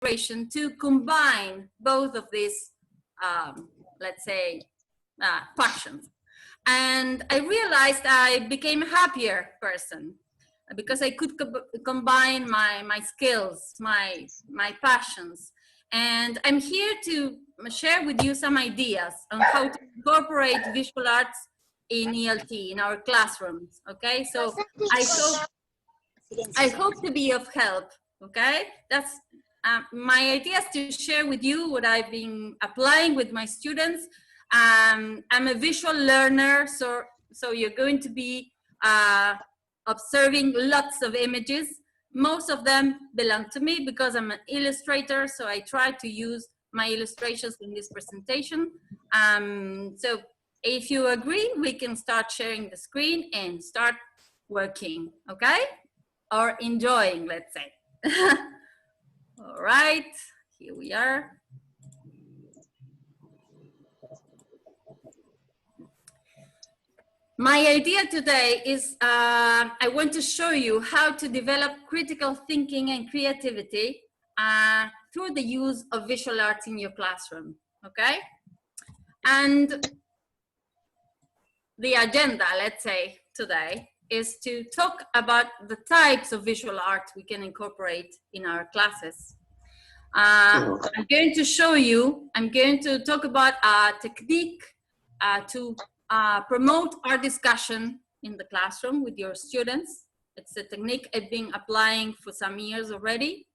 inspiration to combine both of these, let's say, passions. And I realized I became a happier person because I could combine my skills, my passions. And I'm here to share with you some ideas on how to incorporate visual arts in ELT, in our classrooms, okay? So I hope to be of help, okay? That's my idea is to share with you what I've been applying with my students. I'm a visual learner, so you're going to be observing lots of images. Most of them belong to me because I'm an illustrator, so I try to use my illustrations in this presentation. So if you agree, we can start sharing the screen and start working, okay? Or enjoying, let's say. All right, here we are. My idea today is I want to show you how to develop critical thinking and creativity through the use of visual arts in your classroom, okay? And the agenda, let's say, today is to talk about the types of visual art we can incorporate in our classes. I'm going to show you, I'm going to talk about a technique to promote art discussion in the classroom with your students. It's a technique I've been applying for some years already.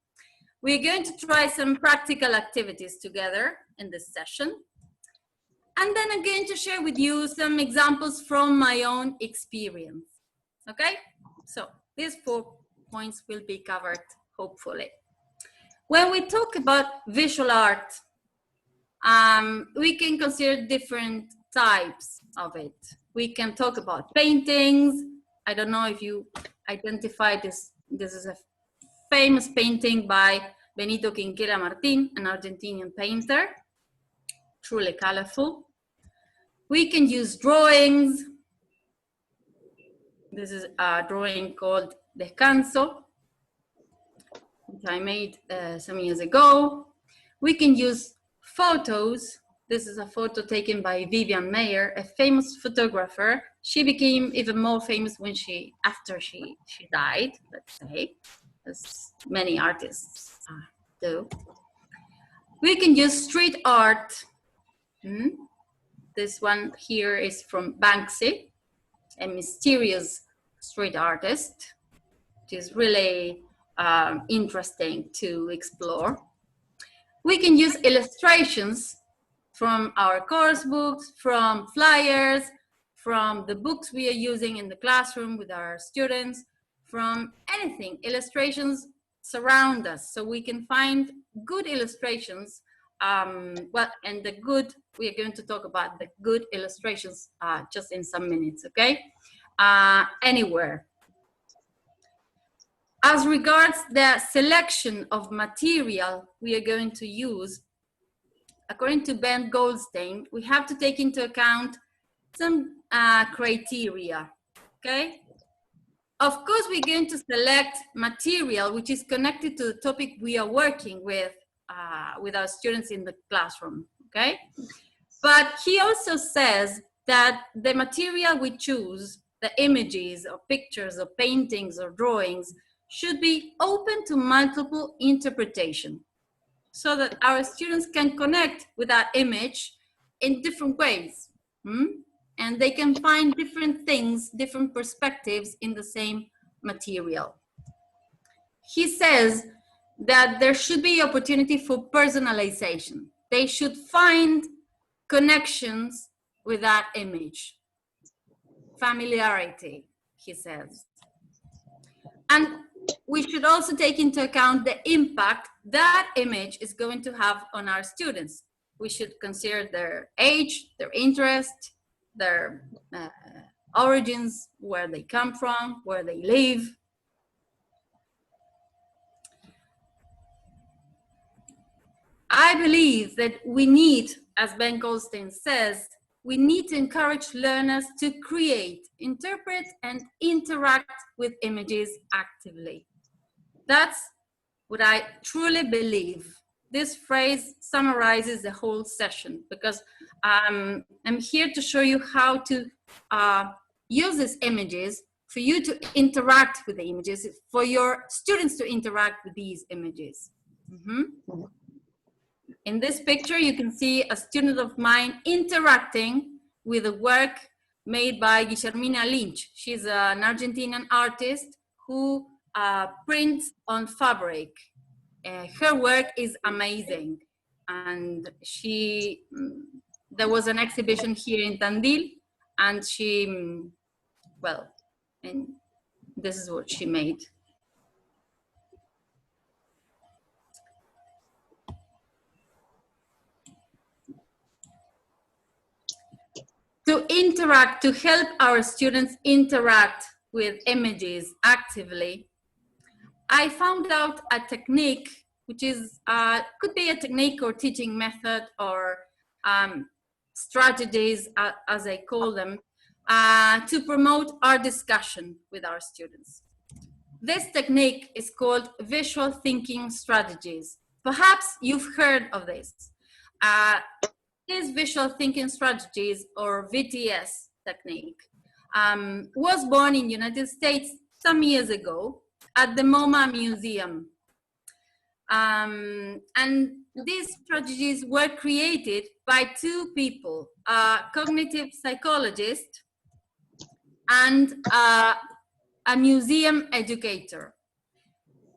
We're going to try some practical activities together in this session. And then I'm going to share with you some examples from my own experience. Okay, so these 4 points will be covered, hopefully. When we talk about visual art, we can consider different types of it. We can talk about paintings. I don't know if you identify this. This is a famous painting by Benito Quinquela Martín, an Argentinian painter, truly colorful. We can use drawings. This is a drawing called Descanso, which I made some years ago. We can use photos. This is a photo taken by Vivian Mayer, a famous photographer. She became even more famous when after she died, let's say, as many artists do. We can use street art. This one here is from Banksy, a mysterious street artist, which is really interesting to explore. We can use illustrations from our course books, from flyers, from the books we are using in the classroom with our students, from anything. Illustrations surround us, so we can find good illustrations. Well, and the good, we are going to talk about the good illustrations just in some minutes, okay? Anywhere. As regards the selection of material we are going to use, according to Ben Goldstein, we have to take into account some criteria, okay? Of course, we're going to select material which is connected to the topic we are working with our students in the classroom, okay? But he also says that the material we choose, the images or pictures or paintings or drawings, should be open to multiple interpretation so that our students can connect with that image in different ways. And they can find different things, different perspectives in the same material. He says that there should be opportunity for personalization. They should find connections with that image. Familiarity, he says. And we should also take into account the impact that image is going to have on our students. We should consider their age, their interest, their origins, where they come from, where they live. I believe that we need, as Ben Goldstein says, we need to encourage learners to create, interpret, and interact with images actively. That's what I truly believe. This phrase summarizes the whole session, because I'm here to show you how to use these images for you to interact with the images, for your students to interact with these images. In this picture, you can see a student of mine interacting with a work made by Guillermina Lynch. She's an Argentinian artist who prints on fabric. Her work is amazing. And there was an exhibition here in Tandil, and she, well, and this is what she made. To interact, to help our students interact with images actively, I found out a technique, which is, could be a technique or teaching method or strategies, as I call them, to promote our discussion with our students. This technique is called visual thinking strategies. Perhaps you've heard of this. This visual thinking strategies, or VTS technique, was born in the United States some years ago at the MoMA Museum. And these strategies were created by two people, a cognitive psychologist and a museum educator.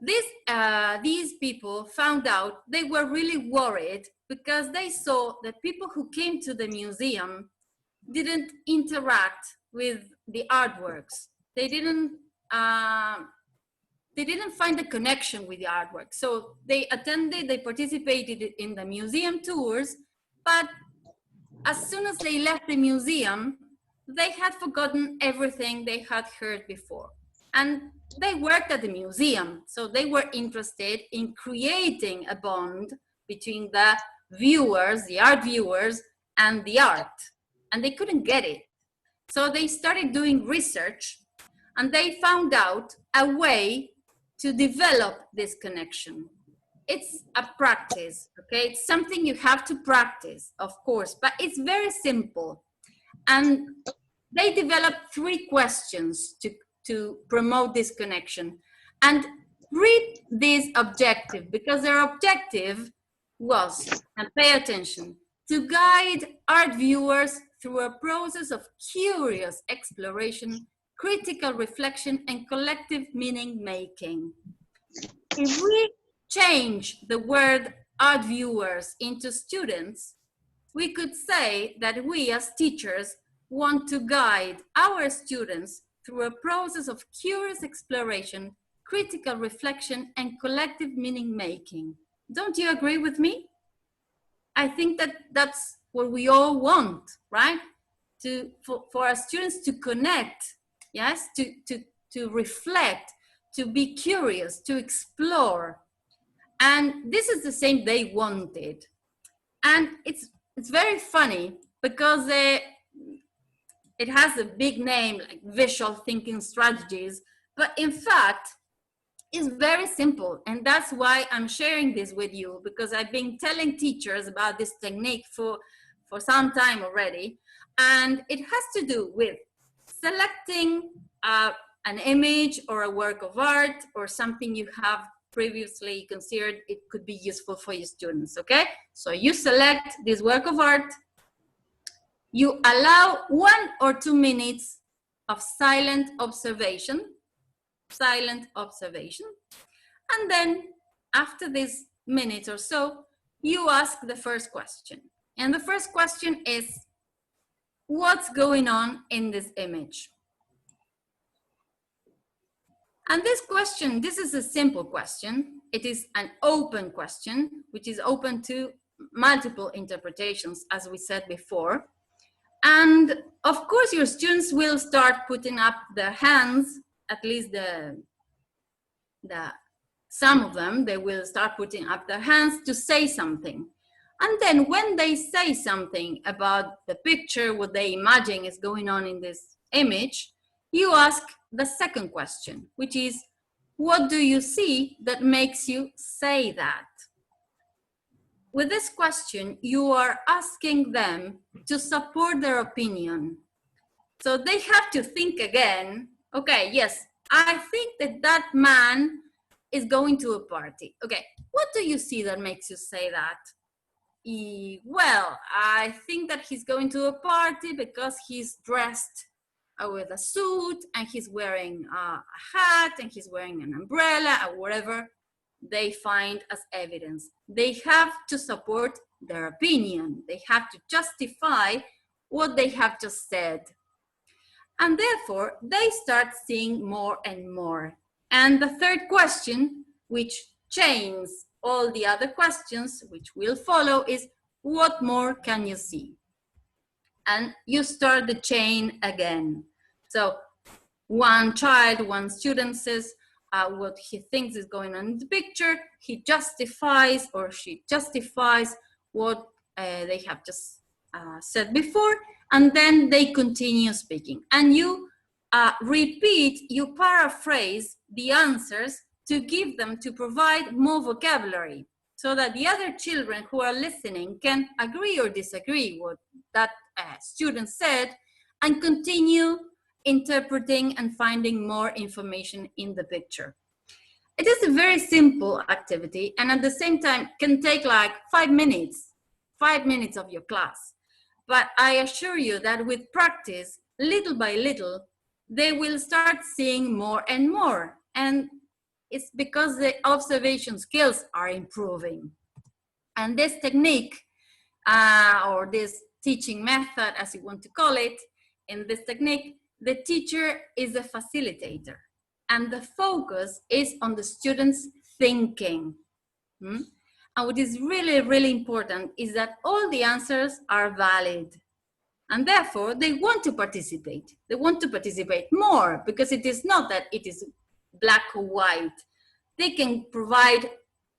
These people found out they were really worried because they saw that people who came to the museum didn't interact with the artworks. They didn't find a connection with the artwork. So they attended, they participated in the museum tours, but as soon as they left the museum, they had forgotten everything they had heard before. And they worked at the museum, so they were interested in creating a bond between the viewers, the art viewers, and the art. And they couldn't get it. So they started doing research, and they found out a way to develop this connection. It's a practice, okay? It's something you have to practice, of course, but it's very simple. And they developed 3 questions to promote this connection. And read this objective, because their objective was, and pay attention, to guide art viewers through a process of curious exploration, critical reflection, and collective meaning making. If we change the word art viewers into students, we could say that we as teachers want to guide our students through a process of curious exploration, critical reflection, and collective meaning making. Don't you agree with me? I think that that's what we all want, right? For our students to connect, yes, to reflect, to be curious, to explore. And this is the same they wanted. And it's very funny because it has a big name like visual thinking strategies, but in fact, it's very simple. And that's why I'm sharing this with you, because I've been telling teachers about this technique for some time already. And it has to do with selecting an image or a work of art or something you have previously considered it could be useful for your students, okay? So you select this work of art, you allow 1 or 2 minutes of silent observation, and then after this minute or so, you ask the first question. And the first question is, what's going on in this image? And this question, this is a simple question. It is an open question, which is open to multiple interpretations, as we said before. And of course, your students will start putting up their hands, at least some of them, they will start putting up their hands to say something. And then when they say something about the picture, what they imagine is going on in this image, you ask the second question, which is, what do you see that makes you say that? With this question, you are asking them to support their opinion. So they have to think again, okay, yes, I think that that man is going to a party. Okay, what do you see that makes you say that? Well, I think that he's going to a party because he's dressed with a suit and he's wearing a hat and he's wearing an umbrella or whatever they find as evidence. They have to support their opinion. They have to justify what they have just said. And therefore, they start seeing more and more. And the third question, which chains all the other questions, which will follow, is what more can you see? And you start the chain again. So one child, one student says what he thinks is going on in the picture. He justifies or she justifies what they have just said before, and then they continue speaking. And you repeat, you paraphrase the answers to give them, to provide more vocabulary, so that the other children who are listening can agree or disagree with that student said and continue interpreting and finding more information in the picture. It is a very simple activity, and at the same time can take like 5 minutes of your class. But I assure you that with practice, little by little, they will start seeing more and more. And it's because the observation skills are improving. And this technique, or this teaching method, as you want to call it, in this technique, the teacher is a facilitator. And the focus is on the students thinking. And what is really, really important is that all the answers are valid. And therefore, they want to participate. They want to participate more because it is not that it is black or white. They can provide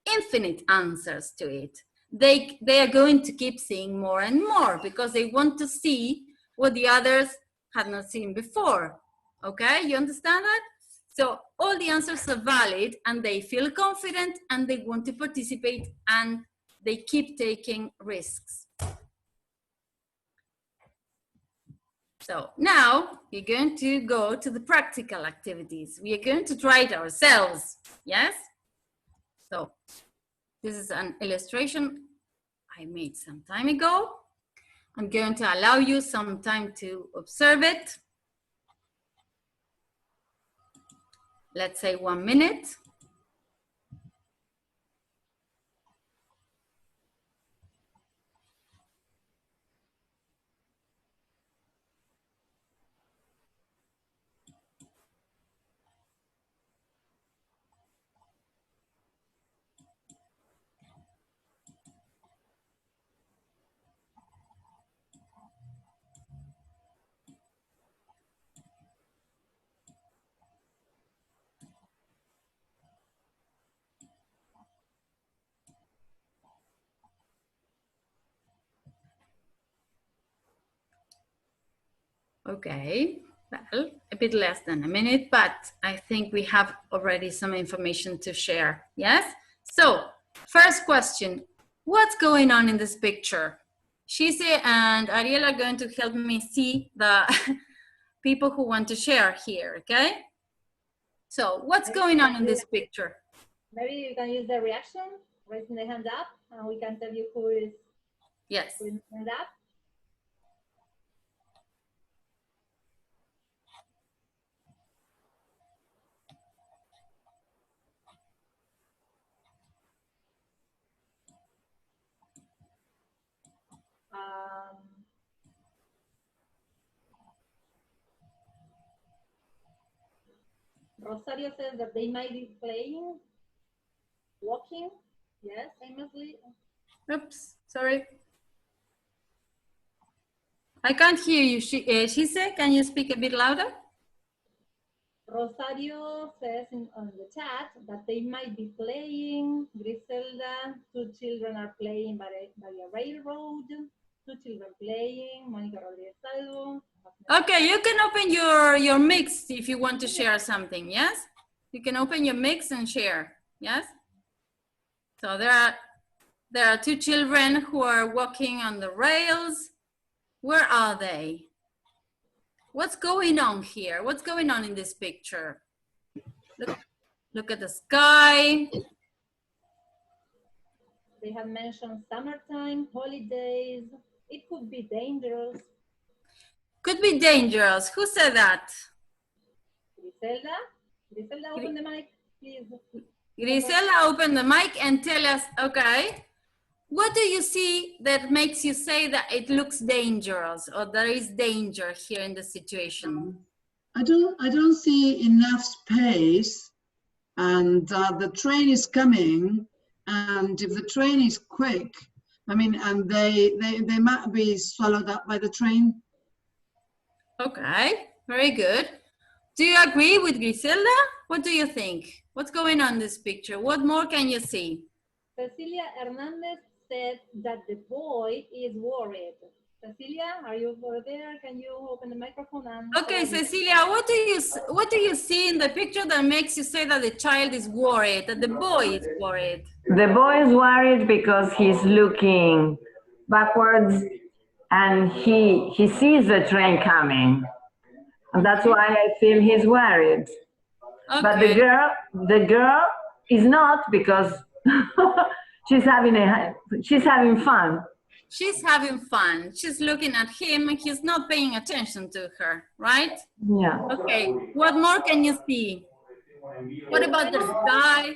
infinite answers to it. They are going to keep seeing more and more because they want to see what the others had not seen before. Okay, you understand that? So all the answers are valid and they feel confident and they want to participate and they keep taking risks. So now we're going to go to the practical activities. We are going to try it ourselves, yes? So this is an illustration I made some time ago. I'm going to allow you some time to observe it. Let's say 1 minute. Okay, well, a bit less than a minute, but I think we have already some information to share, yes? So, first question, what's going on in this picture? Shise and Ariel are going to help me see the people who want to share here, okay? So, what's going on in this picture? Maybe you can use the reaction, raising the hand up, and we can tell you who is raising the hand up. Rosario says that they might be playing, walking, yes, aimlessly. Oops, sorry. I can't hear you. Shise, can you speak a bit louder? Rosario says on the chat that they might be playing. Griselda, 2 children are playing by a railroad. 2 children playing. Monica Rodriguez Salvo. Okay, you can open your mix if you want to share something, yes? You can open your mix and share. Yes? So there are two children who are walking on the rails. Where are they? What's going on here? What's going on in this picture? Look at the sky. They have mentioned summertime, holidays. It could be dangerous. Could be dangerous. Who said that? Griselda? Griselda, open the mic, please. Griselda, open the mic and tell us, okay, what do you see that makes you say that it looks dangerous or there is danger here in the situation? I don't see enough space, and the train is coming, and if the train is quick, I mean, and they might be swallowed up by the train. Okay, very good. Do you agree with Griselda? What do you think? What's going on in this picture? What more can you see? Cecilia Hernandez said that the boy is worried. Cecilia, are you over there? Can you open the microphone? And okay, Cecilia, what do you see in the picture that makes you say that the child is worried, that the boy is worried? The boy is worried because he's looking backwards and he sees the train coming. And that's why I feel he's worried. Okay. But the girl is not, because she's having fun. She's having fun. She's looking at him and he's not paying attention to her, right? Yeah. Okay, what more can you see? What about the sky?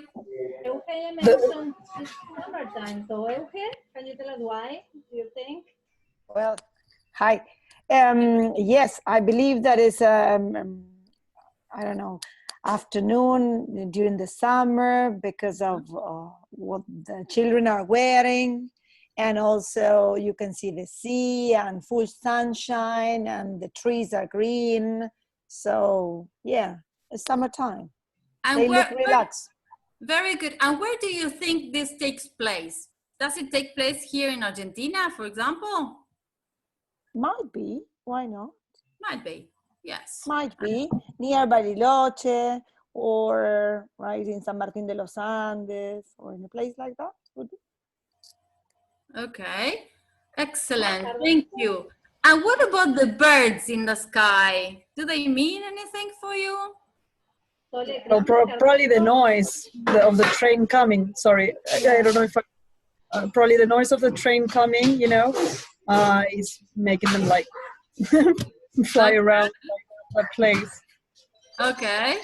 Eugenia mentioned it's summertime. So Euge, can you tell us why, do you think? Well, hi. Yes, I believe that is, I don't know, afternoon during the summer because of what the children are wearing. And also you can see the sea and full sunshine and the trees are green. So yeah, it's summertime. And they look relaxed. Very good. And where do you think this takes place? Does it take place here in Argentina, for example? Might be, why not? Might be, yes. Might be, near Bariloche or right in San Martín de los Andes or in a place like that, would be. Okay, excellent, thank you. And what about the birds in the sky? Do they mean anything for you? No, probably the noise of the train coming. Sorry, I don't know if probably the noise of the train coming, you know, is making them like fly around the place. Okay.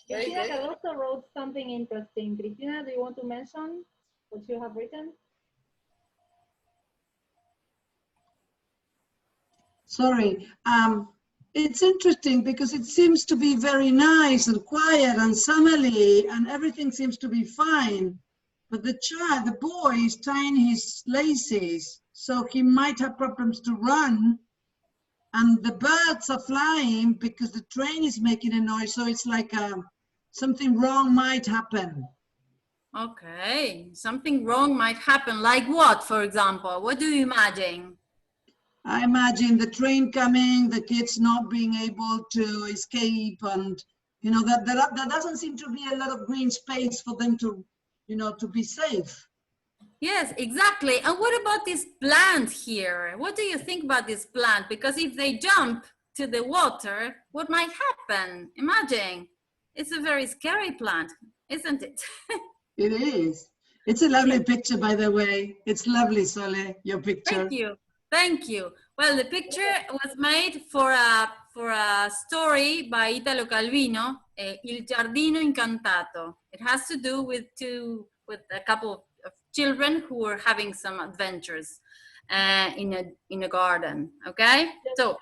Cristina also wrote something interesting. Cristina, do you want to mention what you have written? Sorry, it's interesting because it seems to be very nice and quiet and summerly and everything seems to be fine. But the boy is tying his laces, so he might have problems to run. And the birds are flying because the train is making a noise, so it's like something wrong might happen. Okay, something wrong might happen. Like what, for example? What do you imagine? I imagine the train coming, the kids not being able to escape, and you know that doesn't seem to be a lot of green space for them to, you know, to be safe. Yes, exactly. And what about this plant here? What do you think about this plant? Because if they jump to the water, what might happen? Imagine. It's a very scary plant, isn't it? It is. It's a lovely picture, by the way. It's lovely, Sole, your picture. Thank you. Thank you. Well, the picture was made for a story by Italo Calvino, Il Giardino Incantato. It has to do with a couple of children who were having some adventures in a garden. Okay, so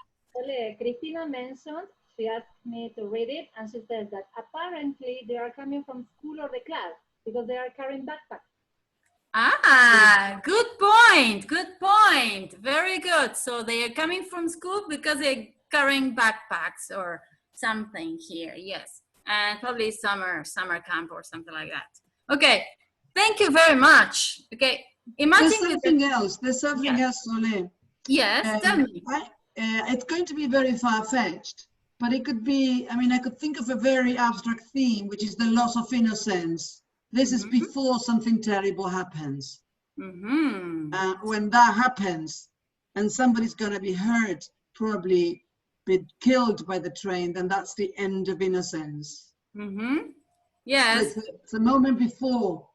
Cristina mentioned, she asked me to read it, and she said that apparently they are coming from school or the class because they are carrying backpacks. Ah, good point. Good point. Very good. So they are coming from school because they're carrying backpacks or something here. Yes, and probably summer camp or something like that. Okay. Thank you very much. Okay. Imagine There's something else. There's something else, Sole. Yes. Tell me. It's going to be very far-fetched, but it could be, I mean, I could think of a very abstract theme, which is the loss of innocence. This is before something terrible happens. When that happens and somebody's going to be hurt, probably be killed by the train, then that's the end of innocence. Yes. So it's a moment before.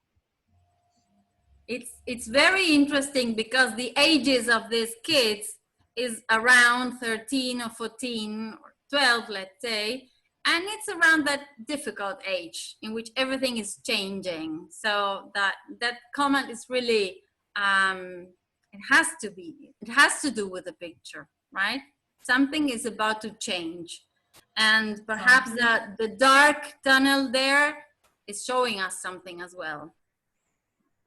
It's very interesting because the ages of these kids is around 13 or 14 or 12, let's say, and it's around that difficult age in which everything is changing. So that comment is really it has to do with the picture, right? Something is about to change, and perhaps the dark tunnel there is showing us something as well.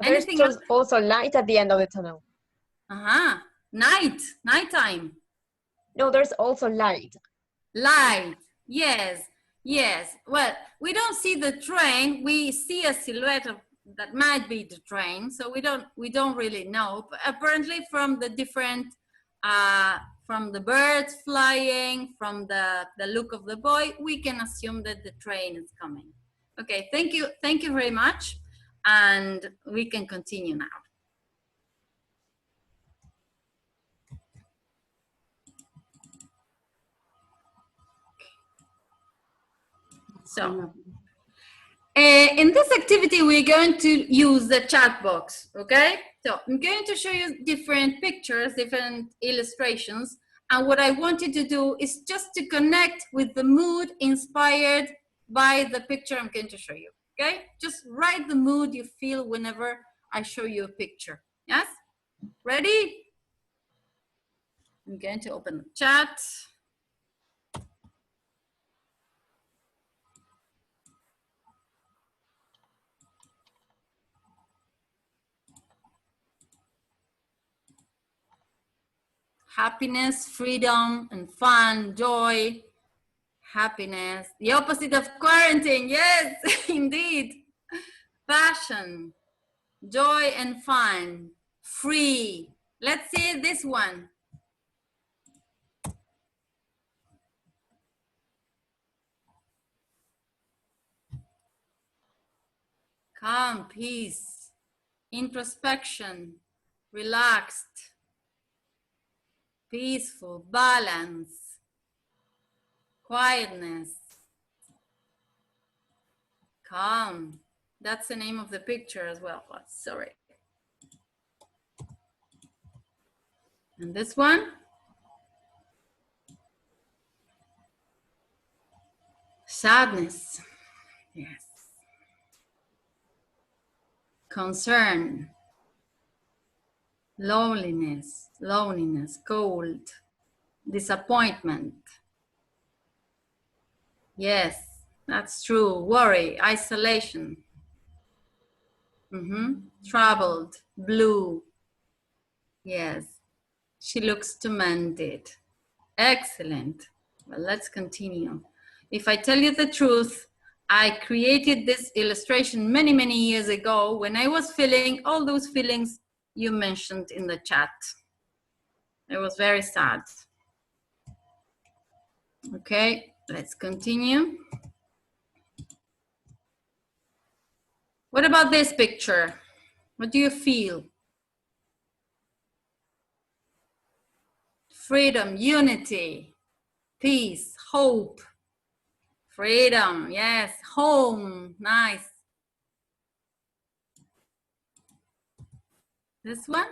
There's just also light at the end of the tunnel. Nighttime. No, there's also light. Light, yes. Well, we don't see the train. We see a silhouette of that might be the train, so we don't really know. But apparently, from the different, from the birds flying, from the look of the boy, we can assume that the train is coming. Okay, thank you very much. And we can continue now. So, in this activity, we're going to use the chat box, okay? So I'm going to show you different pictures, different illustrations. And what I want you to do is just to connect with the mood inspired by the picture I'm going to show you. Okay, just write the mood you feel whenever I show you a picture. Yes? Ready? I'm going to open the chat. Happiness, freedom, and fun, joy, happiness. The opposite of quarantine, yes, indeed. Passion, joy and fun, free. Let's see this one. Calm, peace, introspection, relaxed, peaceful, balance, quietness, calm. That's the name of the picture as well. Oh, sorry. And this one? Sadness. Yes. Concern. Loneliness, cold, disappointment. Yes, that's true. Worry, isolation. Troubled, blue. Yes, she looks tormented. Excellent. Well, let's continue. If I tell you the truth, I created this illustration many, many years ago when I was feeling all those feelings you mentioned in the chat. It was very sad. Okay, let's continue. What about this picture? What do you feel? Freedom, unity, peace, hope, freedom, yes, home, nice. This one?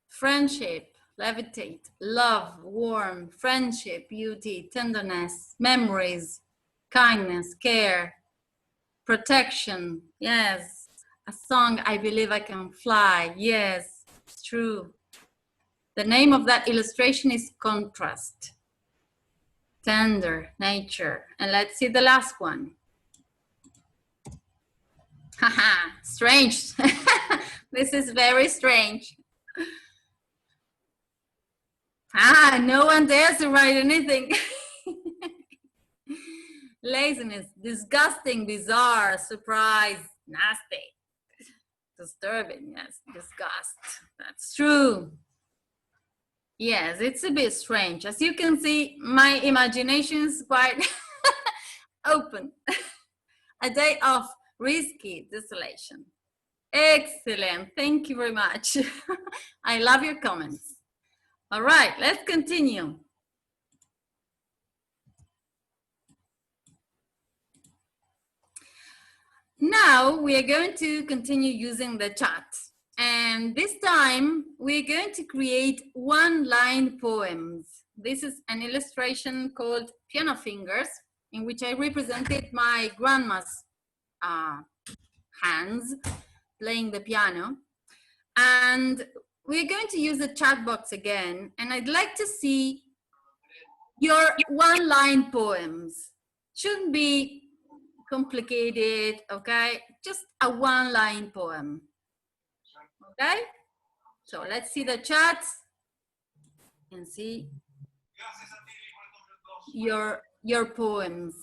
Friendship, levitate, love, warm, friendship, beauty, tenderness, memories, kindness, care, protection, yes. A song, I Believe I Can Fly, yes, it's true. The name of that illustration is Contrast, tender, nature. And let's see the last one. Haha, strange. This is very strange. No one dares to write anything. Laziness, disgusting, bizarre, surprise, nasty, disturbing, yes, disgust. That's true. Yes, it's a bit strange. As you can see, my imagination is quite open. A day of risky desolation. Excellent. Thank you very much. I love your comments. All right, let's continue. Now we are going to continue using the chat. And this time we're going to create one-line poems. This is an illustration called Piano Fingers, in which I represented my grandma's hands playing the piano. And we're going to use the chat box again. And I'd like to see your one-line poems. Shouldn't be complicated, okay? Just a one-line poem, okay? So let's see the chat and see your poems.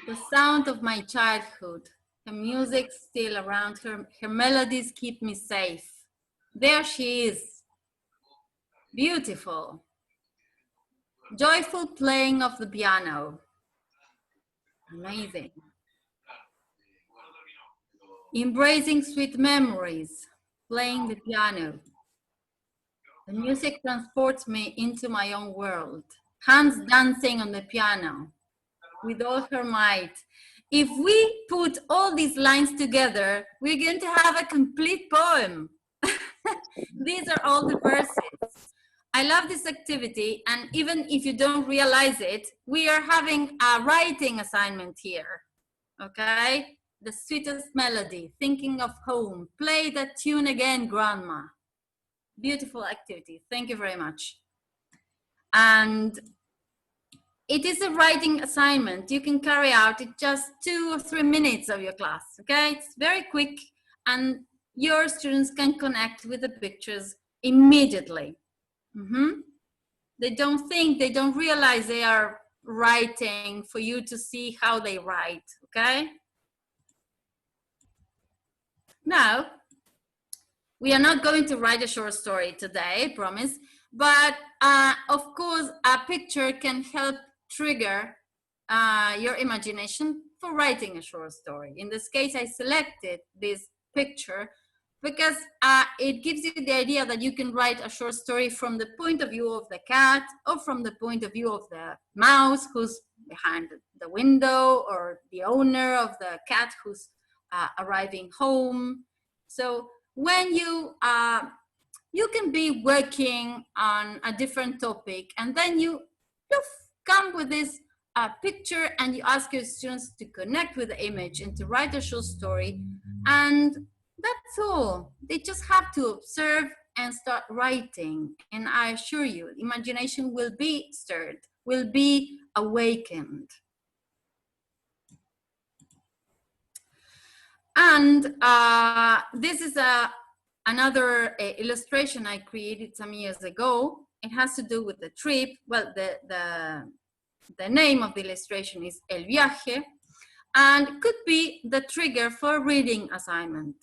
The sound of my childhood, the music still around her, her melodies keep me safe. There she is, beautiful. Joyful playing of the piano. Amazing. Embracing sweet memories, playing the piano. The music transports me into my own world. Hands dancing on the piano with all her might. If we put all these lines together, we're going to have a complete poem. These are all the verses. I love this activity, and even if you don't realize it, we are having a writing assignment here, okay? The sweetest melody, thinking of home. Play that tune again, Grandma. Beautiful activity, thank you very much. And it is a writing assignment you can carry out in just 2 or 3 minutes of your class, okay? It's very quick, and your students can connect with the pictures immediately. They don't think, they don't realize they are writing for you to see how they write, okay? Now, we are not going to write a short story today, I promise, but of course, a picture can help trigger your imagination for writing a short story. In this case, I selected this picture because it gives you the idea that you can write a short story from the point of view of the cat, or from the point of view of the mouse who's behind the window, or the owner of the cat who's arriving home. So when you can be working on a different topic, and then you come with this picture, and you ask your students to connect with the image and to write a short story, and that's all. They just have to observe and start writing, and I assure you, imagination will be stirred, will be awakened. And this is another illustration I created some years ago. It has to do with the trip. Well, the name of the illustration is El Viaje, and could be the trigger for a reading assignment.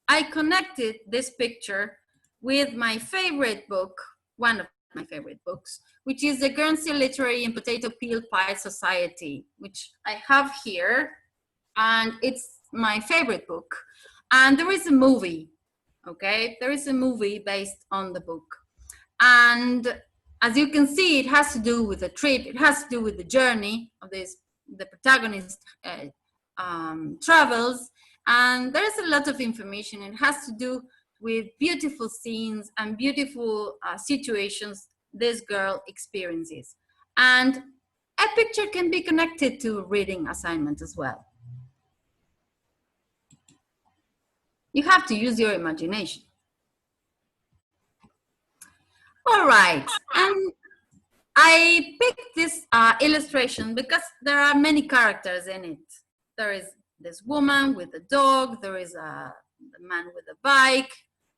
I connected this picture with my favorite book, one of my favorite books, which is the Guernsey Literary and Potato Peel Pie Society, which I have here, and it's my favorite book. And there is a movie, okay? There is a movie based on the book. And as you can see, it has to do with the trip, it has to do with the journey of this, the protagonist travels, and there's a lot of information. It has to do with beautiful scenes and beautiful situations this girl experiences. And a picture can be connected to a reading assignment as well. You have to use your imagination. All right, and I picked this illustration because there are many characters in it. There is this woman with a dog, there is a man with a bike,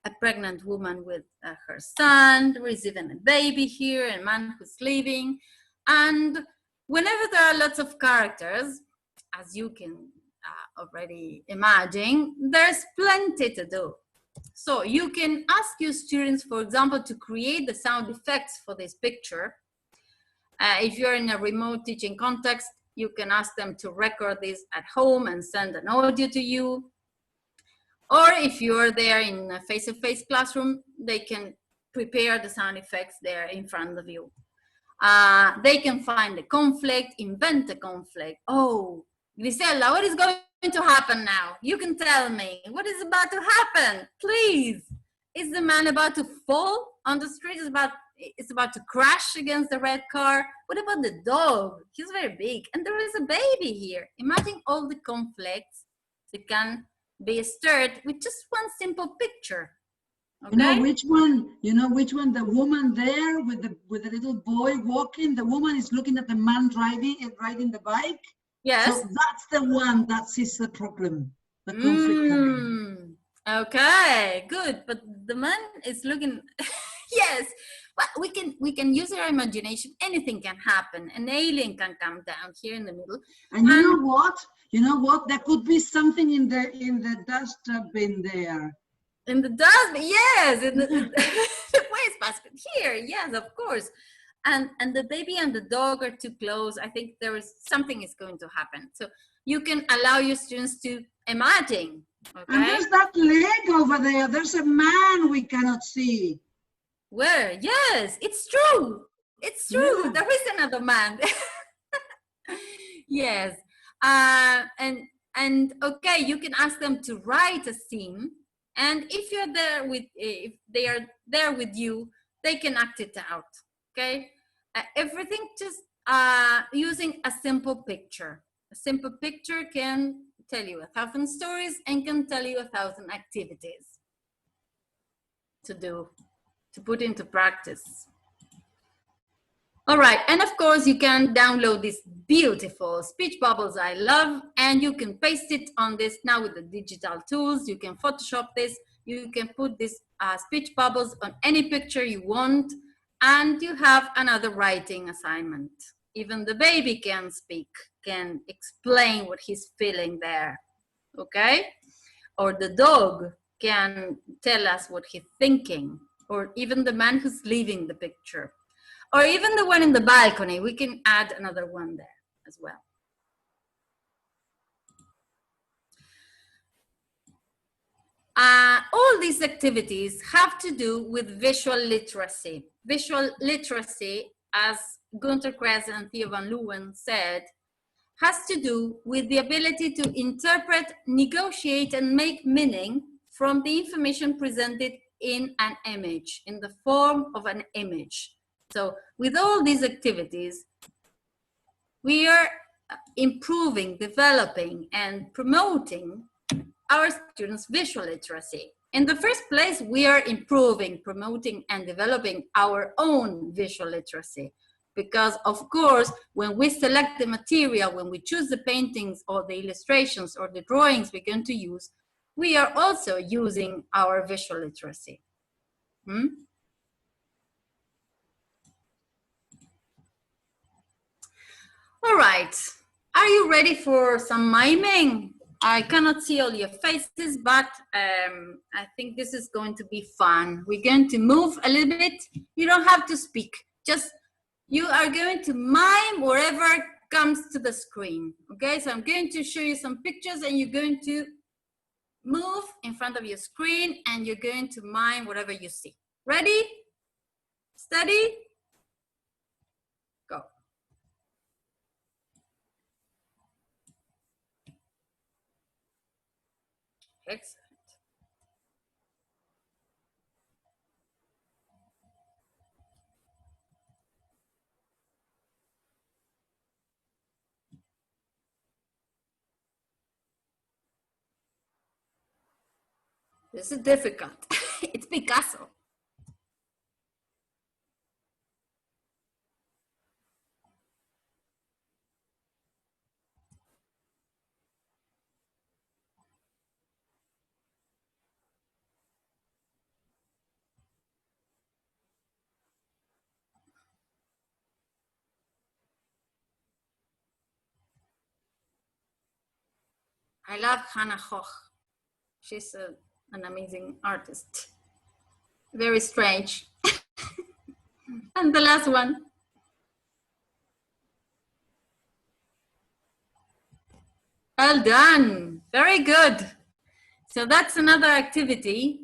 a pregnant woman with her son, there is even a baby here, a man who's leaving. And whenever there are lots of characters, as you can already imagine, there's plenty to do. So you can ask your students, for example, to create the sound effects for this picture. If you're in a remote teaching context, you can ask them to record this at home and send an audio to you. Or if you're there in a face-to-face classroom, they can prepare the sound effects there in front of you. They can find the conflict, invent a conflict. Oh, Griselda, what is going to happen now? You can tell me. What is about to happen? Please. Is the man about to fall on the street? It's about to crash against the red car? What about the dog? He's very big. And there is a baby here. Imagine all the conflicts that can be stirred with just one simple picture. Okay? You know which one? You know which one? The woman there with the little boy walking. The woman is looking at the man riding the bike. Yes. So that's the one that sees the problem, the conflict coming. Okay, good. But the man is looking. Yes, but we can use our imagination. Anything can happen. An alien can come down here in the middle. And you know what? You know what? There could be something in the dustbin there. In the dustbin, yes, in the waste basket here, yes, of course. And the baby and the dog are too close. I think something is going to happen. So you can allow your students to imagine. Okay? And there's that leg over there. There's a man we cannot see. Where? Yes, it's true. It's true. Yeah. There is another man. Yes. And okay, you can ask them to write a scene. And if they are there with you, they can act it out. Okay. Everything just using a simple picture. A simple picture can tell you 1,000 stories and can tell you 1,000 activities to do, to put into practice. All right, and of course you can download these beautiful speech bubbles I love, and you can paste it on this now with the digital tools. You can Photoshop this, you can put these speech bubbles on any picture you want, and you have another writing assignment. Even the baby can speak, can explain what he's feeling there, okay? Or the dog can tell us what he's thinking, or even the man who's leaving the picture, or even the one in the balcony. We can add another one there as well. All these activities have to do with visual literacy. Visual literacy, as Gunter Kress and Theo van Leeuwen said, has to do with the ability to interpret, negotiate, and make meaning from the information presented in an image, in the form of an image. So with all these activities, we are improving, developing, and promoting our students' visual literacy. In the first place, we are improving, promoting, and developing our own visual literacy. Because of course, when we select the material, when we choose the paintings or the illustrations or the drawings we're going to use, we are also using our visual literacy. All right, are you ready for some miming? I cannot see all your faces, but I think this is going to be fun. We're going to move a little bit. You don't have to speak, just you are going to mime wherever comes to the screen, okay? So I'm going to show you some pictures and you're going to move in front of your screen and you're going to mime whatever you see. Ready? Steady? Go. Excellent. This is difficult. It's Picasso. I love Hannah Hoch. She's an amazing artist. Very strange. And the last one. Well done. Very good. So that's another activity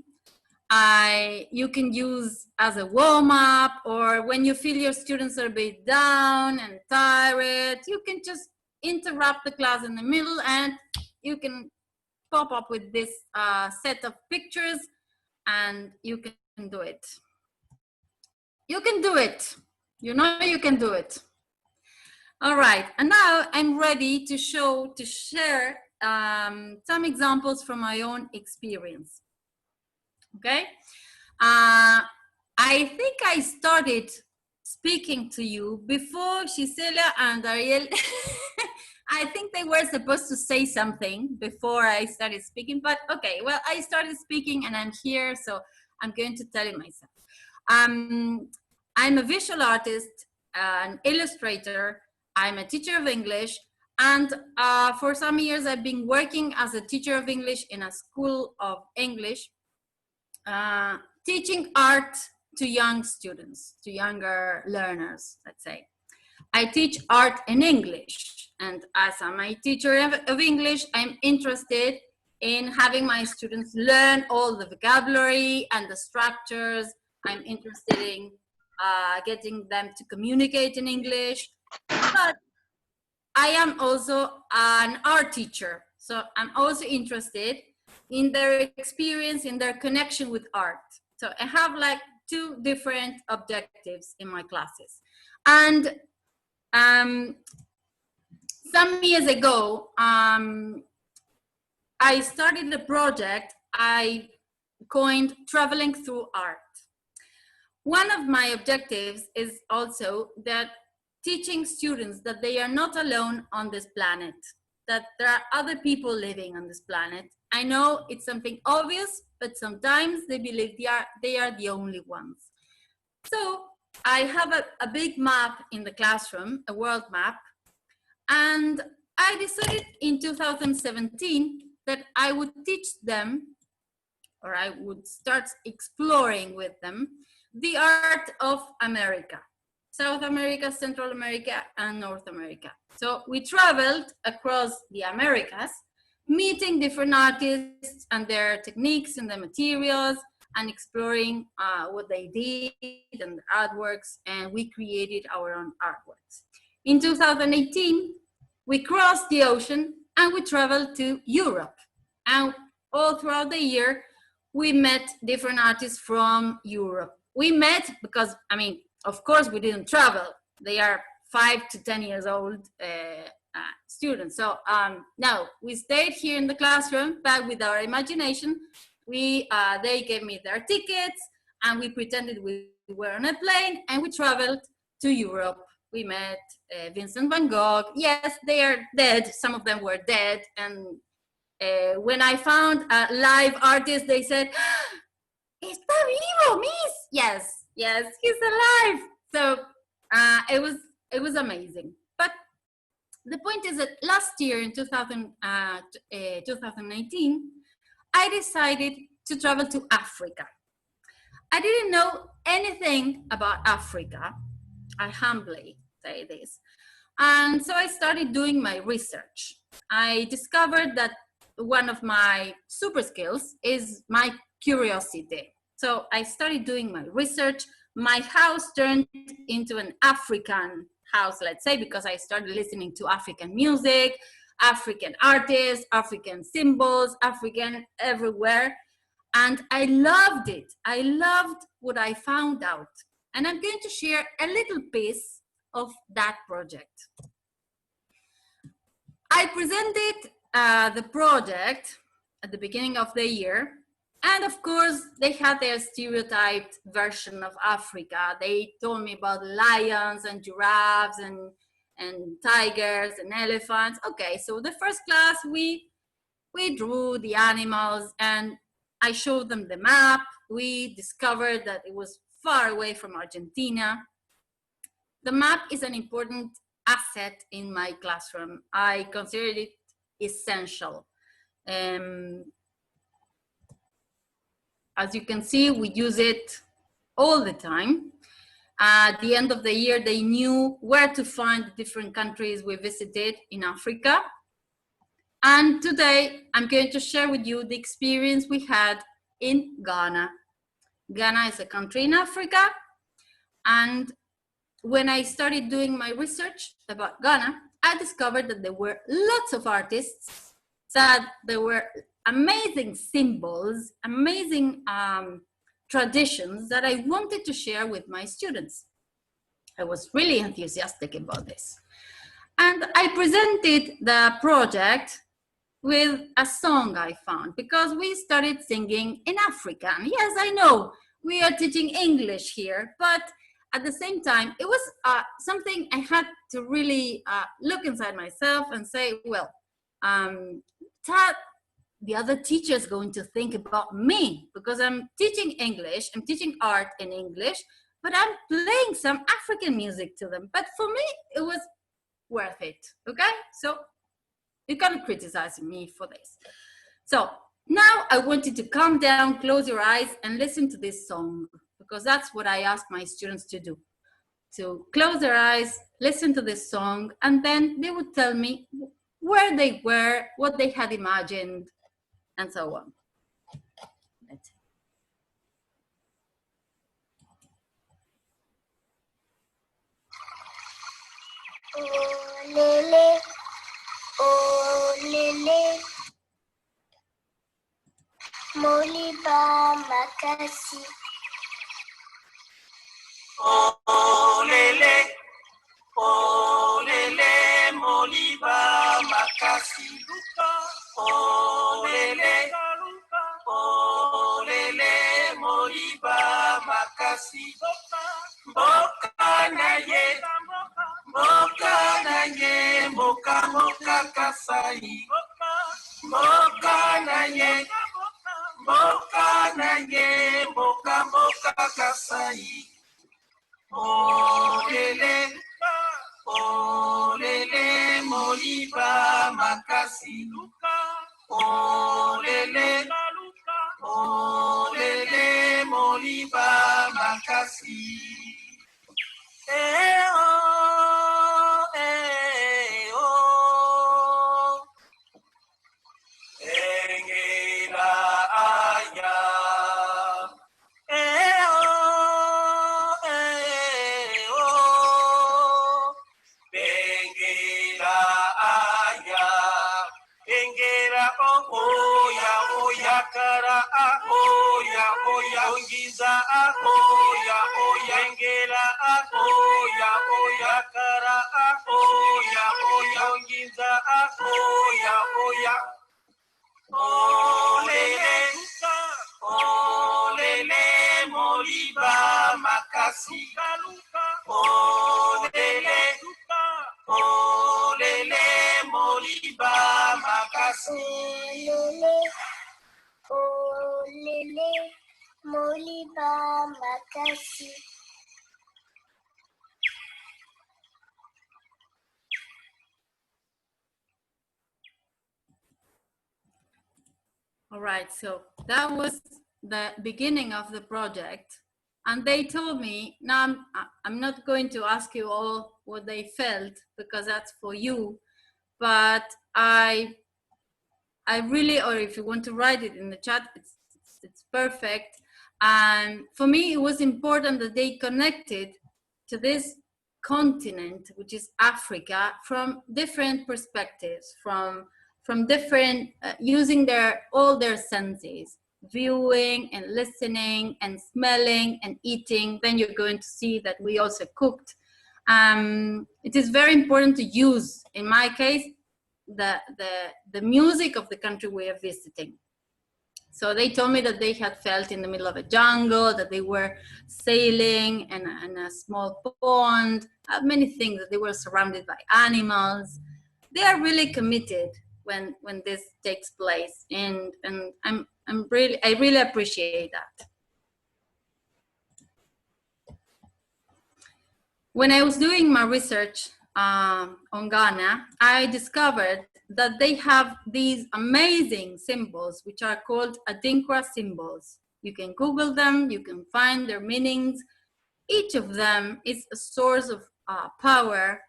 you can use as a warm-up, or when you feel your students are a bit down and tired, you can just interrupt the class in the middle and you can pop up with this set of pictures and you can do it. You can do it. You know you can do it. All right, and now I'm ready to share some examples from my own experience. Okay, I think I started speaking to you before Gisela and Ariel. I think they were supposed to say something before I started speaking, but okay, well, I started speaking and I'm here, so I'm going to tell it myself. I'm a visual artist, an illustrator, I'm a teacher of English, and for some years I've been working as a teacher of English in a school of English, teaching art to young students, to younger learners, let's say. I teach art in English, and as my teacher of English, I'm interested in having my students learn all the vocabulary and the structures. I'm interested in getting them to communicate in English, but I am also an art teacher, so I'm also interested in their experience, in their connection with art. So I have like two different objectives in my classes. And some years ago, I started the project I coined Traveling Through Art. One of my objectives is also that teaching students that they are not alone on this planet, that there are other people living on this planet. I know it's something obvious, but sometimes they believe they are the only ones. So I have a big map in the classroom, a world map, and I decided in 2017 that I would teach them, or I would start exploring with them, the art of America. South America, Central America, and North America. So we traveled across the Americas, meeting different artists and their techniques and their materials, and exploring what they did and their artworks, and we created our own artworks. In 2018, we crossed the ocean and we traveled to Europe. And all throughout the year, we met different artists from Europe. We met because, I mean, of course, we didn't travel. They are 5 to 10 years old students. So no, we stayed here in the classroom, but with our imagination, they gave me their tickets and we pretended we were on a plane and we traveled to Europe. We met Vincent van Gogh. Yes, they are dead. Some of them were dead. And when I found a live artist, they said, "Está vivo, Miss!" Yes, yes, he's alive. So it was amazing. But the point is that last year in 2019, I decided to travel to Africa. I didn't know anything about Africa. I humbly say this. And so I started doing my research. I discovered that one of my super skills is my curiosity. So I started doing my research. My house turned into an African house, let's say, because I started listening to African music, African artists, African symbols, African everywhere. And I loved it. I loved what I found out. And I'm going to share a little piece of that project. I presented the project at the beginning of the year. And of course, they had their stereotyped version of Africa. They told me about lions and giraffes and tigers and elephants. Okay, so the first class, we drew the animals and I showed them the map. We discovered that it was far away from Argentina. The map is an important asset in my classroom. I consider it essential. As you can see, we use it all the time. At the end of the year, they knew where to find the different countries we visited in Africa. And today, I'm going to share with you the experience we had in Ghana. Ghana is a country in Africa. And when I started doing my research about Ghana, I discovered that there were lots of artists, that there were amazing symbols, amazing traditions that I wanted to share with my students. I was really enthusiastic about this. And I presented the project with a song I found, because we started singing in African. Yes, I know, we are teaching English here, but at the same time, it was something I had to really look inside myself and say, well, the other teacher is going to think about me, because I'm teaching English, I'm teaching art in English, but I'm playing some African music to them. But for me, it was worth it, okay? So you can't criticize me for this. So now I want you to calm down, close your eyes, and listen to this song, because that's what I ask my students to do. To close their eyes, listen to this song, and then they would tell me where they were, what they had imagined, and so on. Let's see. Oh lele, oh lele, Moliba makasi. Oh lele, Moliba makasi. Oh lele, Moliba makasi. Boka na ye, boka kasai. Boka na ye, boka kasai. Oh lele, Moliba makasi. Oh lele, Moliba makasi. Oh, Engela aya. Engela aya. Engela oya oya kara oya oya ongiza oya oya engela oya oya kara oya oya ongiza oya oya. Oh lele, Moliba makasi. Oh lele, Moliba makasi. Oh lele, Moliba makasi. All right, so that was the beginning of the project. And they told me, now I'm not going to ask you all what they felt, because that's for you, but I really, or if you want to write it in the chat, it's perfect. And for me, it was important that they connected to this continent, which is Africa, from different perspectives, from different, using all their senses, viewing and listening and smelling and eating. Then you're going to see that we also cooked. It is very important to use, in my case, the music of the country we are visiting. So they told me that they had felt in the middle of a jungle, that they were sailing in a small pond, many things, that they were surrounded by animals. They are really committed when this takes place, and I really appreciate that. When I was doing my research on Ghana, I discovered that they have these amazing symbols, which are called Adinkra symbols. You can Google them, you can find their meanings. Each of them is a source of power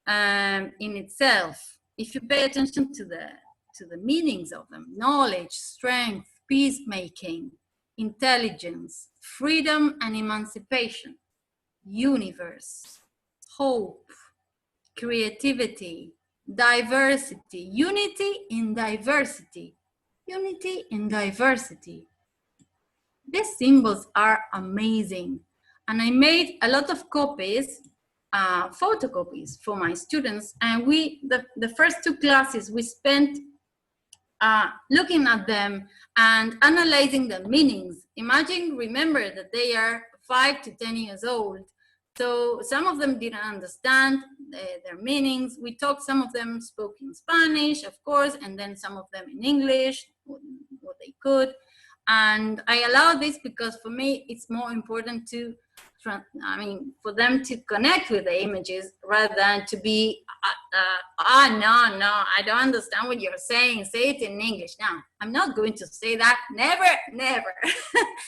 in itself. If you pay attention to the meanings of them: knowledge, strength, peacemaking, intelligence, freedom and emancipation, universe, hope, creativity, diversity, unity in diversity, unity in diversity. These symbols are amazing. And I made a lot of copies, photocopies for my students. And the first 2 classes, we spent looking at them and analyzing the meanings. Remember that they are 5 to 10 years old. So some of them didn't understand their meanings. Some of them spoke in Spanish, of course, and then some of them in English, what they could. And I allow this because for me, it's more important for them to connect with the images rather than to be, no, I don't understand what you're saying. Say it in English. No, I'm not going to say that. Never, never.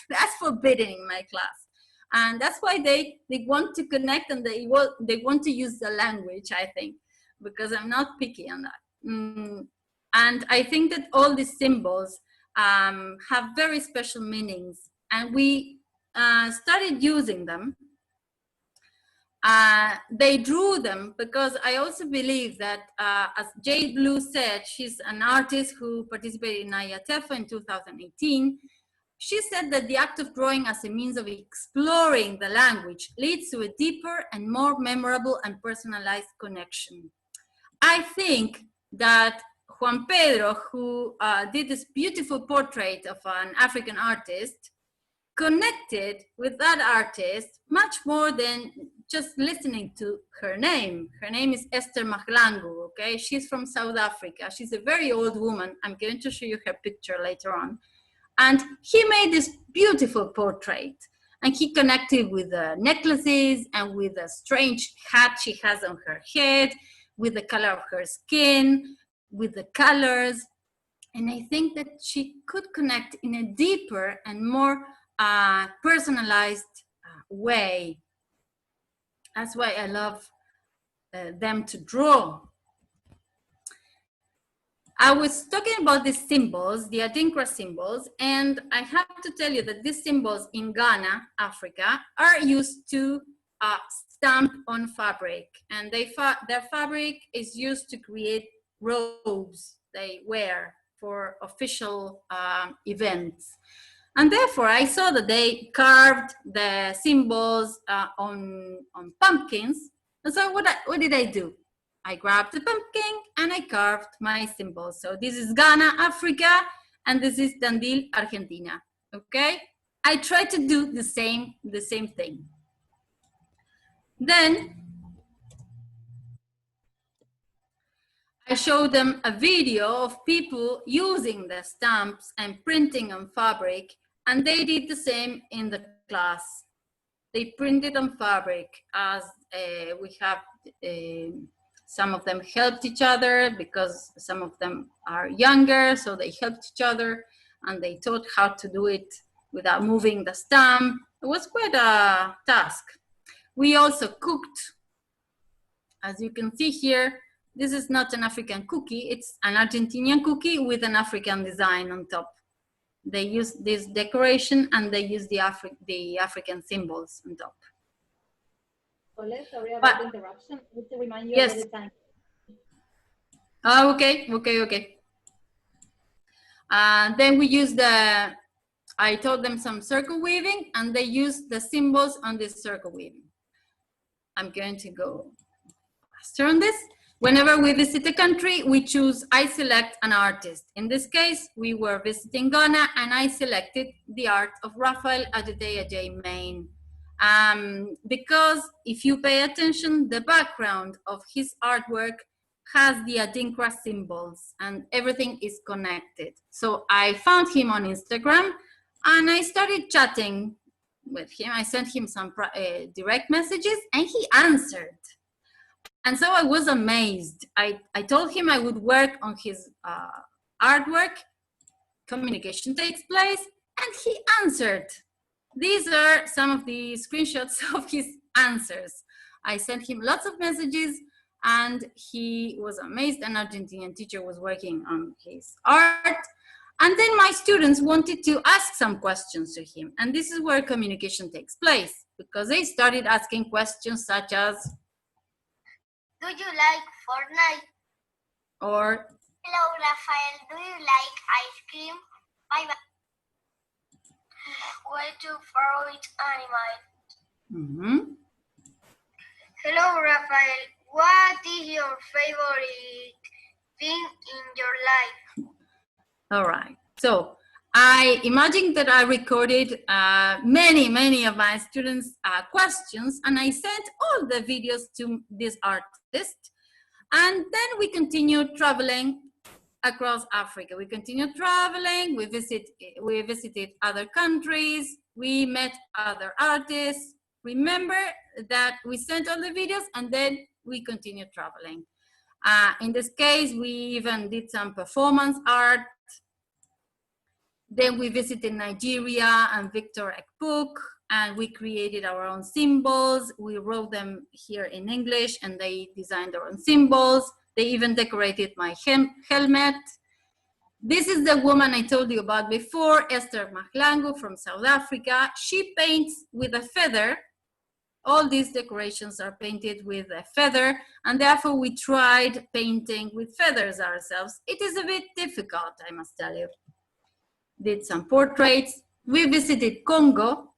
That's forbidden in my class. And that's why they want to connect, and they want to use the language, I think, because I'm not picky on that. And I think that all these symbols have very special meanings, and we started using them. They drew them because I also believe that, as Jade Blue said, she's an artist who participated in IATEFA in 2018. She said that the act of drawing as a means of exploring the language leads to a deeper and more memorable and personalized connection. I think that Juan Pedro, who did this beautiful portrait of an African artist, connected with that artist much more than just listening to her name. Her name is Esther Maglangu, okay? She's from South Africa. She's a very old woman. I'm going to show you her picture later on. And he made this beautiful portrait, and he connected with the necklaces and with the strange hat she has on her head, with the color of her skin, with the colors. And I think that she could connect in a deeper and more personalized way. That's why I love them to draw. I was talking about these symbols, the Adinkra symbols, and I have to tell you that these symbols in Ghana, Africa, are used to stamp on fabric, and their fabric is used to create robes they wear for official events. And therefore, I saw that they carved the symbols on pumpkins. And so what did I do? I grabbed the pumpkin and I carved my symbols. So this is Ghana, Africa, and this is Tandil, Argentina. Okay? I tried to do the same thing. Then I showed them a video of people using the stamps and printing on fabric, and they did the same in the class. They printed on fabric, as we have, some of them helped each other because some of them are younger, so they helped each other and they taught how to do it without moving the stamp. It was quite a task. We also cooked. As you can see here, this is not an African cookie, it's an Argentinian cookie with an African design on top. They use this decoration and they use the African symbols on top. Sorry about the interruption. Just to remind you of the time. Oh, okay. Then we use I taught them some circle weaving, and they use the symbols on this circle weaving. I'm going to go faster on this. Whenever we visit a country, I select an artist. In this case, we were visiting Ghana, and I selected the art of Raphael Adjei Main. Because if you pay attention, the background of his artwork has the Adinkra symbols and everything is connected. So I found him on Instagram and I started chatting with him. I sent him some direct messages and he answered. And so I was amazed. I told him I would work on his artwork, communication takes place, and he answered. These are some of the screenshots of his answers. I sent him lots of messages and he was amazed. An Argentinian teacher was working on his art. And then my students wanted to ask some questions to him. And this is where communication takes place, because they started asking questions such as, Do you like Fortnite? or, Hello, Rafael. Do you like ice cream? Bye bye. What's your favorite animal? Hello, Rafael. What is your favorite thing in your life? all right. So I imagine that I recorded many of my students' questions, and I sent all the videos to this artist. And then we continued traveling across Africa. We continued traveling, we visited other countries, we met other artists. Remember that we sent all the videos and then we continued traveling. In this case, we even did some performance art. Then we visited Nigeria and Victor Ekpuk, and we created our own symbols. We wrote them here in English and they designed their own symbols. They even decorated my helmet. This is the woman I told you about before, Esther Mahlangu from South Africa. She paints with a feather. All these decorations are painted with a feather, and therefore we tried painting with feathers ourselves. It is a bit difficult, I must tell you. Did some portraits. We visited Congo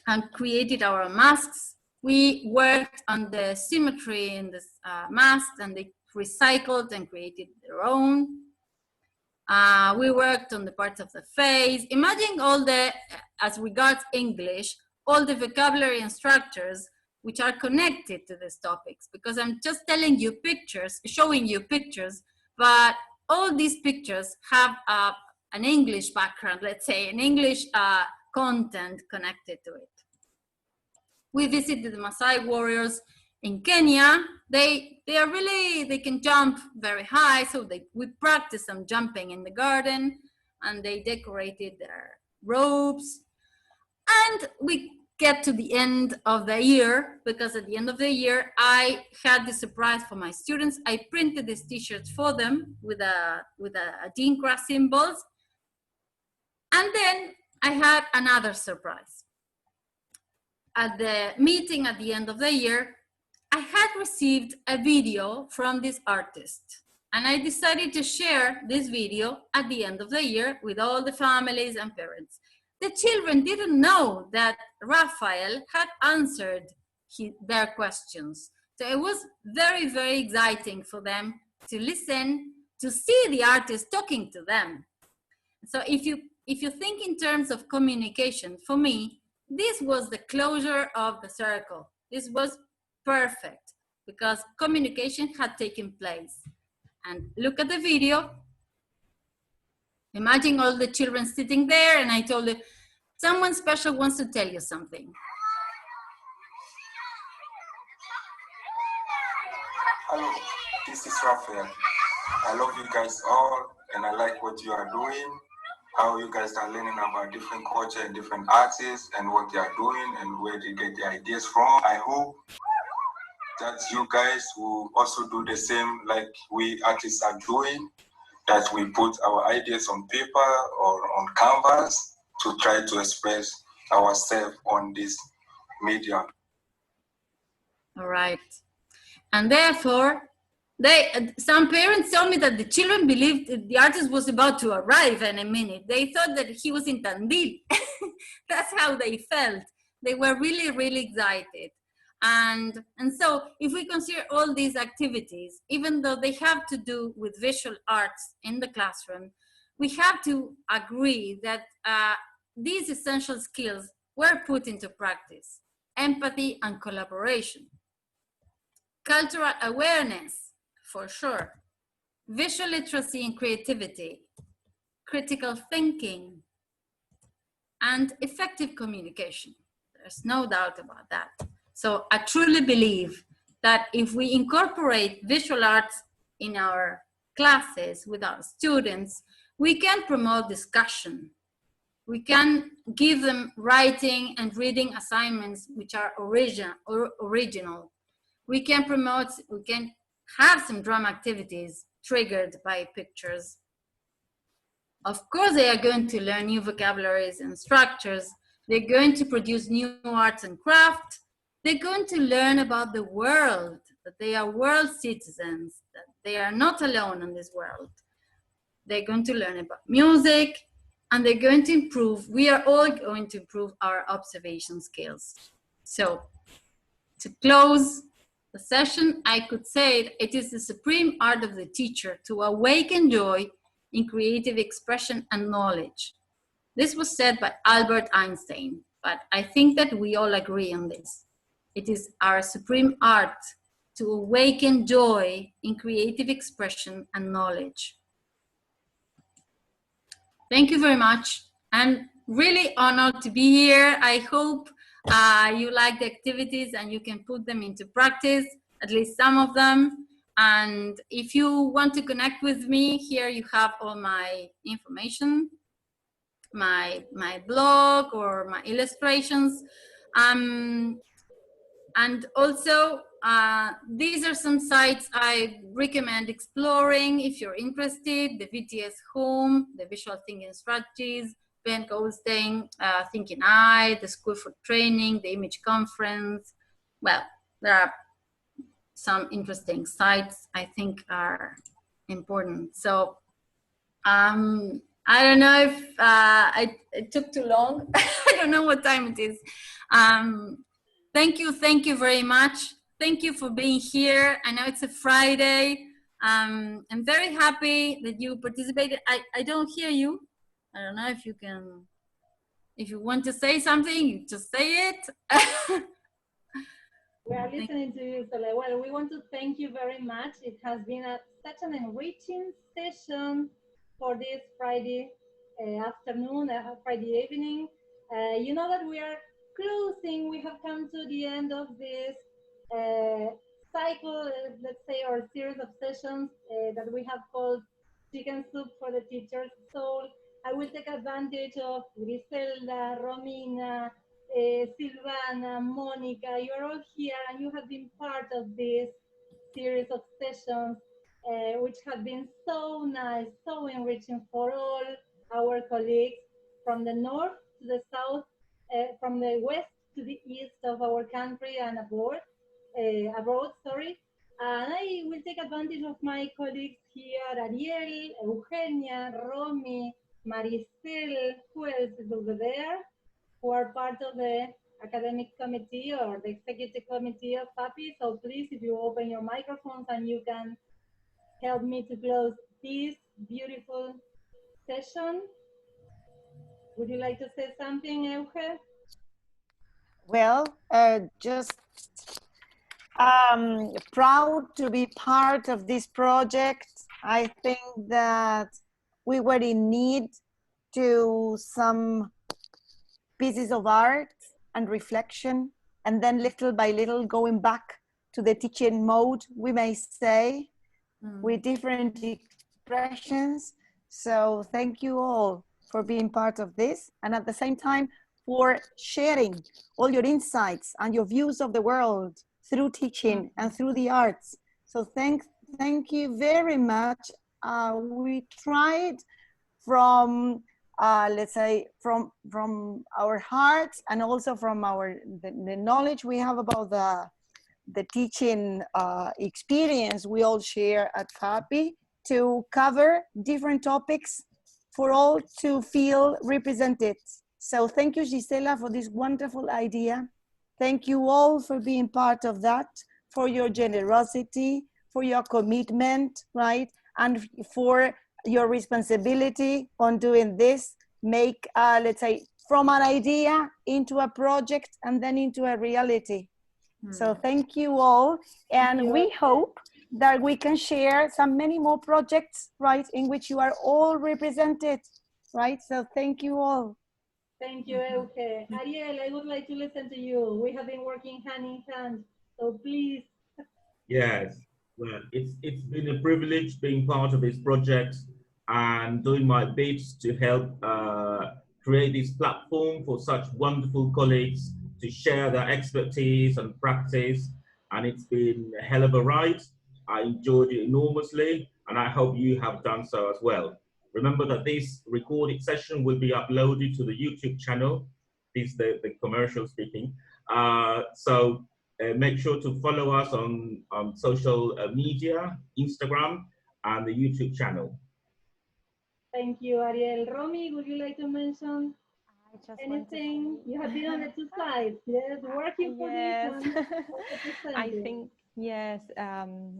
and created our masks. We worked on the symmetry in the masks, and they recycled and created their own. We worked on the parts of the face. Imagine all the, as regards English, all the vocabulary and structures which are connected to these topics, because I'm just telling you pictures, showing you pictures, but all these pictures have an English background, let's say, an English content connected to it. We visited the Maasai warriors in Kenya. They can jump very high, so we practiced some jumping in the garden, and they decorated their robes. And we get to the end of the year, because at the end of the year, I had the surprise for my students. I printed these t-shirts for them with a Adinkra symbols. And then I had another surprise. At the meeting at the end of the year, I had received a video from this artist, and I decided to share this video at the end of the year with all the families and parents. The children didn't know that Rafael had answered their questions. So it was very, very exciting for them to listen, to see the artist talking to them. So if you think in terms of communication, for me, this was the closure of the circle. This was perfect because communication had taken place. And look at the video. Imagine all the children sitting there, and I told them, someone special wants to tell you something. Hello, this is Rafael. I love you guys all, and I like what you are doing, how you guys are learning about different culture and different artists and what they are doing and where they get their ideas from. I hope that you guys will also do the same like we artists are doing, that we put our ideas on paper or on canvas to try to express ourselves on this medium. All right. And therefore, some parents told me that the children believed the artist was about to arrive in a minute. They thought that he was in Tandil. That's how they felt. They were really, really excited. And so if we consider all these activities, even though they have to do with visual arts in the classroom, we have to agree that these essential skills were put into practice: empathy and collaboration, cultural awareness, for sure, visual literacy and creativity, critical thinking, and effective communication. There's no doubt about that. So I truly believe that if we incorporate visual arts in our classes with our students, we can promote discussion. We can give them writing and reading assignments which are original. We can promote, we can have some drama activities triggered by pictures. Of course, they are going to learn new vocabularies and structures. They're going to produce new arts and crafts. They're going to learn about the world, that they are world citizens, that they are not alone in this world. They're going to learn about music, and they're going to improve, we are all going to improve our observation skills. So to close the session, I could say it is the supreme art of the teacher to awaken joy in creative expression and knowledge. This was said by Albert Einstein, but I think that we all agree on this. It is our supreme art to awaken joy in creative expression and knowledge. Thank you very much. I'm really honored to be here. I hope you like the activities and you can put them into practice, at least some of them. And if you want to connect with me, here you have all my information, my blog or my illustrations. And also, these are some sites I recommend exploring if you're interested: the VTS Home, the Visual Thinking Strategies, Ben Goldstein, Thinking Eye, the School for Training, the Image Conference. Well, there are some interesting sites I think are important. So I don't know if it took too long. I don't know what time it is. Thank you very much. Thank you for being here. I know it's a Friday. I'm very happy that you participated. I don't hear you. I don't know if you can, if you want to say something, you just say it. We are listening to you, Soledad. Well, we want to thank you very much. It has been such an enriching session for this Friday afternoon, Friday evening. You know that we are closing. We have come to the end of this cycle, let's say, or series of sessions that we have called Chicken Soup for the Teacher's Soul. I will take advantage of Griselda, Romina, Silvana, Monica. You are all here and you have been part of this series of sessions, which have been so nice, so enriching for all our colleagues from the north to the south, from the west to the east of our country and abroad. And I will take advantage of my colleagues here: Ariel, Eugenia, Romy, Maricel. Who else is over there? Who are part of the academic committee or the executive committee of FAPI. So please, if you open your microphones and you can help me to close this beautiful session. Would you like to say something, Euge? Well, just proud to be part of this project. I think that we were in need to some pieces of art and reflection, and then little by little going back to the teaching mode, we may say, with different expressions. So thank you all for being part of this, and at the same time for sharing all your insights and your views of the world through teaching and through the arts. So thank you very much. We tried from let's say from our hearts, and also from the knowledge we have about the teaching experience we all share at FAPI, to cover different topics for all to feel represented. So thank you, Gisela, for this wonderful idea. Thank you all for being part of that, for your generosity, for your commitment, right? And for your responsibility on doing this, make, let's say, from an idea into a project and then into a reality. So thank you all. And we hope that we can share many more projects, right, in which you are all represented, right? So thank you all. Thank you, Euge. Ariel, I would like to listen to you. We have been working hand in hand, so please. Yes, well, it's been a privilege being part of this project and doing my bit to help create this platform for such wonderful colleagues to share their expertise and practice. And it's been a hell of a ride. I enjoyed it enormously, and I hope you have done so as well. Remember that this recorded session will be uploaded to the YouTube channel. This is the commercial speaking. Make sure to follow us on social media, Instagram, and the YouTube channel. Thank you, Ariel. Romy, would you like to mention I just anything? You have been on the two sides, yes, working for yes. this one. I think, yes,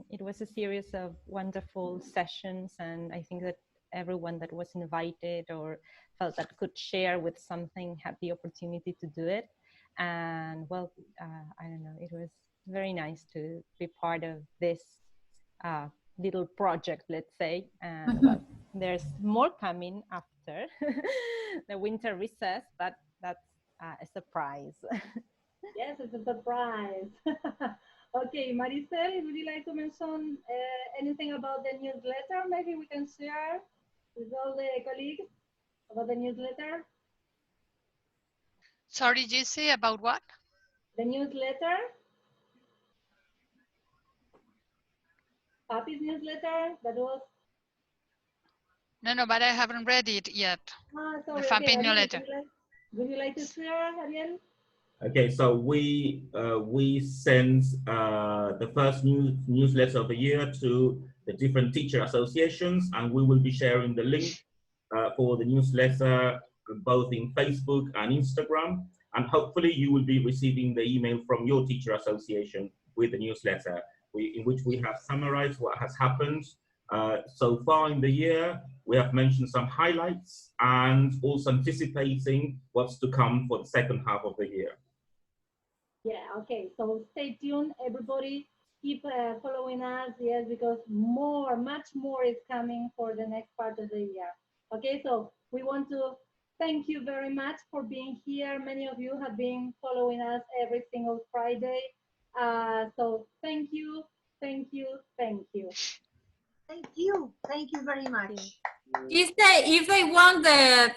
it was a series of wonderful sessions, and I think that everyone that was invited or felt that could share with something had the opportunity to do it. And well, I don't know, it was very nice to be part of this little project, let's say. And well, there's more coming after the winter recess, but that's a surprise. Yes, it's a surprise. Okay, Maricel, would you like to mention anything about the newsletter? Maybe we can share with all the colleagues about the newsletter. Sorry, Jesse, about what? The newsletter. Papi's newsletter that was. No, but I haven't read it yet. Sorry, The okay, Ariel, newsletter. would you like to share, Ariel? Okay, so we send the first newsletter of the year to the different teacher associations, and we will be sharing the link for the newsletter both in Facebook and Instagram. And hopefully you will be receiving the email from your teacher association with the newsletter, in which we have summarized what has happened so far in the year. We have mentioned some highlights and also anticipating what's to come for the second half of the year. Yeah, okay, so stay tuned, everybody. Keep following us, yes, because much more is coming for the next part of the year. Okay, so we want to thank you very much for being here. Many of you have been following us every single Friday. So thank you, thank you, thank you. Thank you very much. If they want the